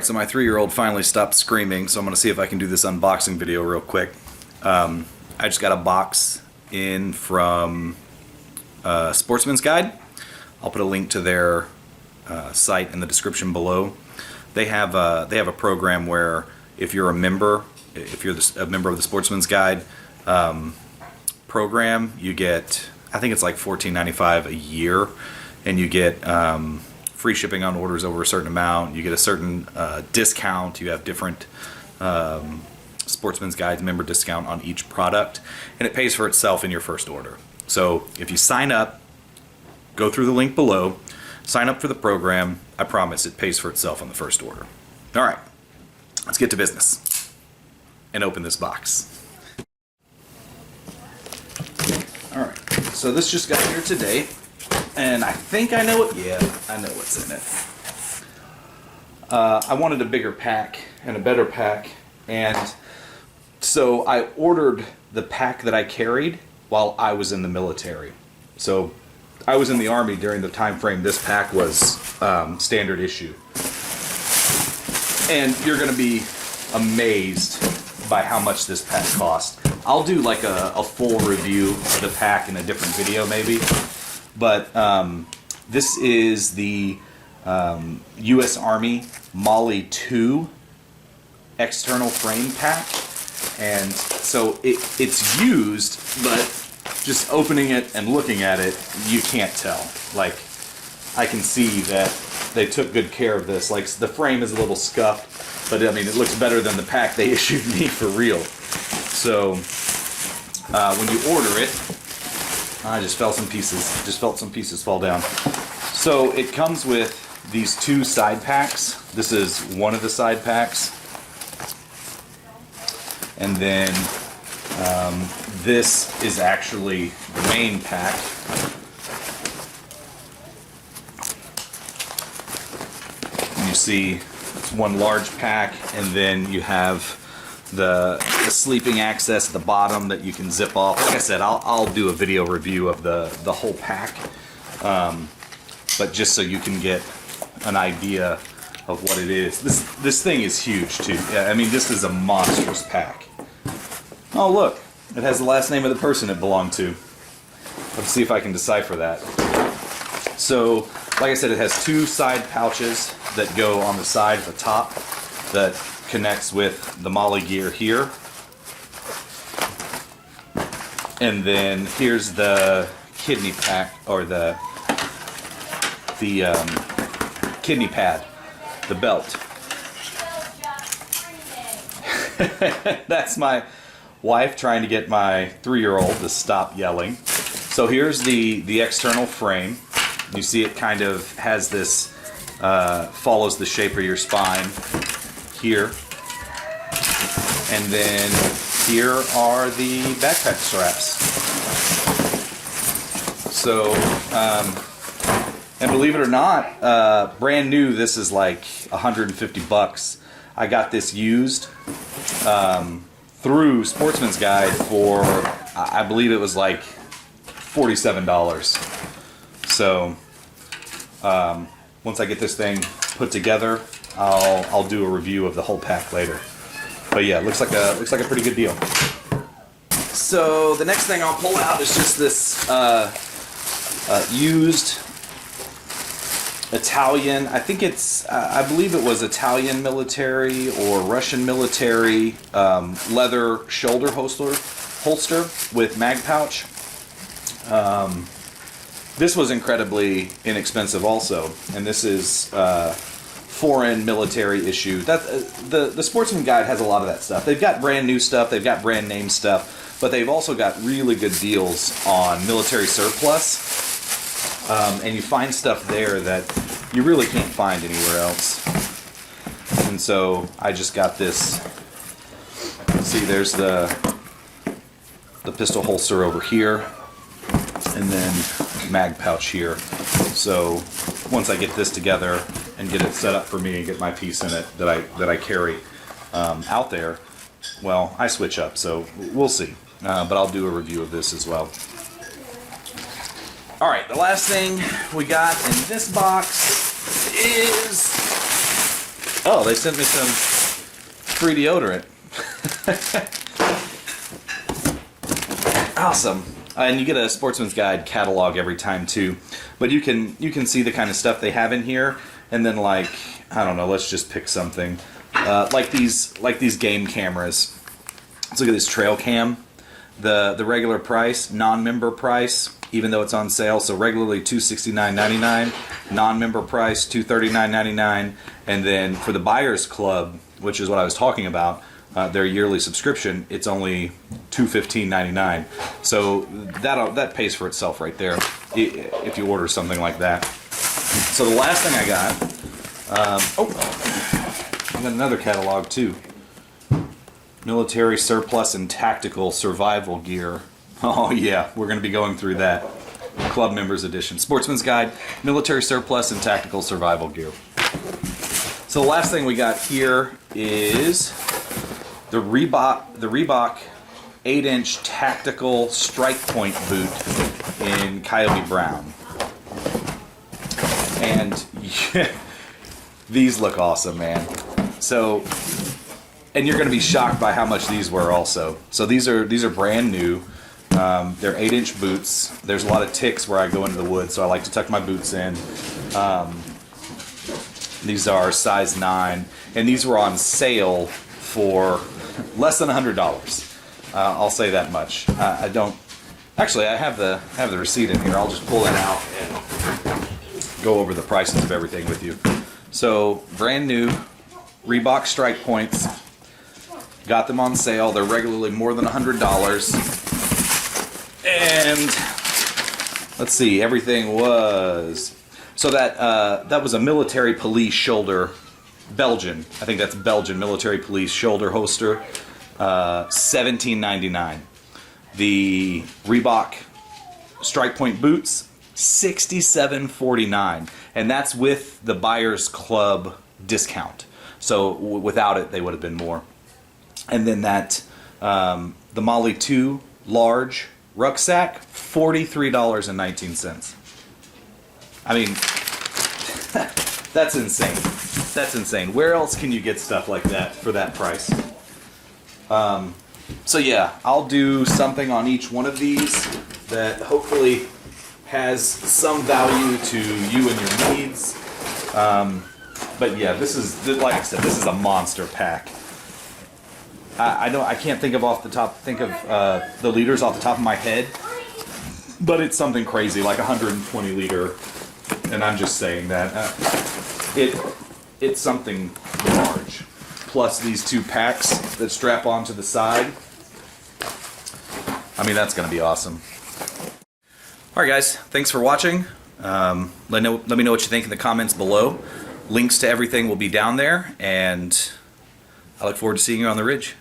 Alright, so my 3-year-old finally stopped screaming, so I'm going to see if I can do this unboxing video real quick. I just got a box in from Sportsman's Guide. I'll put a link to their site in the description below. They have a program where if you're a member, a member of the Sportsman's Guide program, you get, I think it's like $14.95 a year, and you get free shipping on orders over a certain amount. You get a certain discount. You have different Sportsman's Guide member discount on each product, and it pays for itself in your first order. So if you sign up, go through the link below, sign up for the program, I promise it pays for itself on the first order. All right, let's get to business and open this box. All right, so this just got here today. And I think I know it. Yeah, I know what's in it. I wanted a bigger pack and a better pack, and so I ordered the pack that I carried while I was in the military. So I was in the Army during the time frame this pack was standard issue. And you're going to be amazed by how much this pack cost. I'll do like a full review of the pack in a different video maybe. But this is the U.S. Army MOLLE II external frame pack, and so it's used, but just opening it and looking at it, you can't tell. Like, I can see that they took good care of this. Like, the frame is a little scuffed, but I mean, it looks better than the pack they issued me for real. So when you order it, I just felt some pieces fall down. So it comes with these 2 side packs. This is one of the side packs. And then this is actually the main pack. And you see it's one large pack, and then you have the sleeping access at the bottom that you can zip off. Like I said, I'll do a video review of the whole pack, but just so you can get an idea of what it is. This thing is huge too. Yeah, I mean, this is a monstrous pack. Oh look, it has the last name of the person it belonged to. Let's see if I can decipher that. So, like I said, it has 2 side pouches that go on the side at the top that connects with the MOLLE gear here, and then here's the kidney pack, or the kidney pad, the belt. That's my wife trying to get my 3-year-old to stop yelling. So here's the external frame. You see it kind of has this follows the shape of your spine here, and then here are the backpack straps. So, and believe it or not, brand new, this is like 150 bucks. I got this used through Sportsman's Guide for, I believe it was like $47. So, once I get this thing put together, I'll do a review of the whole pack later. But yeah, looks like a pretty good deal. So the next thing I'll pull out is just this used Italian. I think it's I believe it was Italian military or Russian military leather shoulder holster with mag pouch. This was incredibly inexpensive also, and this is foreign military issue. That the Sportsman Guide has a lot of that stuff. They've got brand new stuff, they've got brand name stuff, but they've also got really good deals on military surplus, and you find stuff there that you really can't find anywhere else. And so I just got this. See, there's the pistol holster over here, and then mag pouch here. So once I get this together and get it set up for me and get my piece in it that I carry out there, well, I switch up, so we'll see. But I'll do a review of this as well. Alright, the last thing we got in this box is Oh, they sent me some free deodorant. Awesome. And you get a Sportsman's Guide catalog every time too. But you can see the kind of stuff they have in here, and then like, I don't know, let's just pick something. Like these game cameras. Let's look at this trail cam. The regular price, non-member price, even though it's on sale, so regularly $269.99, non-member price $239.99, and then for the Buyers Club, which is what I was talking about, their yearly subscription, it's only $215.99. So that pays for itself right there if you order something like that. So the last thing I got, I got another catalog too. Military surplus and tactical survival gear. Oh yeah, we're going to be going through that. Club Members Edition. Sportsman's Guide, Military Surplus and Tactical Survival Gear. So the last thing we got here is the Reebok 8-inch Tactical Strikepoint boot in Coyote Brown. And yeah, these look awesome, man. So, and you're going to be shocked by how much these were also. So these are brand new. They're 8-inch boots. There's a lot of ticks where I go into the woods, so I like to tuck my boots in. These are size 9, and these were on sale for less than $100. I'll say that much. I don't. Actually, I have the receipt in here. I'll just pull it out and go over the prices of everything with you. So brand new Reebok Strikepoints. Got them on sale. They're regularly more than $100. And let's see, everything was, so that was a military police shoulder, Belgian. I think that's Belgian military police shoulder holster, $17.99. The Reebok Strikepoint boots, $67.49, and that's with the Buyers Club discount. So without it, they would have been more. And then that the MOLLE II large Rucksack, $43.19. I mean, that's insane. That's insane. Where else can you get stuff like that for that price? So yeah, I'll do something on each one of these that hopefully has some value to you and your needs. But yeah, this is, like I said, this is a monster pack. I can't think of the liters off the top of my head, but it's something crazy, like 120 liter, and I'm just saying that it's something large. Plus these 2 packs that strap onto the side. I mean, that's going to be awesome. All right, guys, thanks for watching. Let me know what you think in the comments below. Links to everything will be down there, and I look forward to seeing you on the ridge.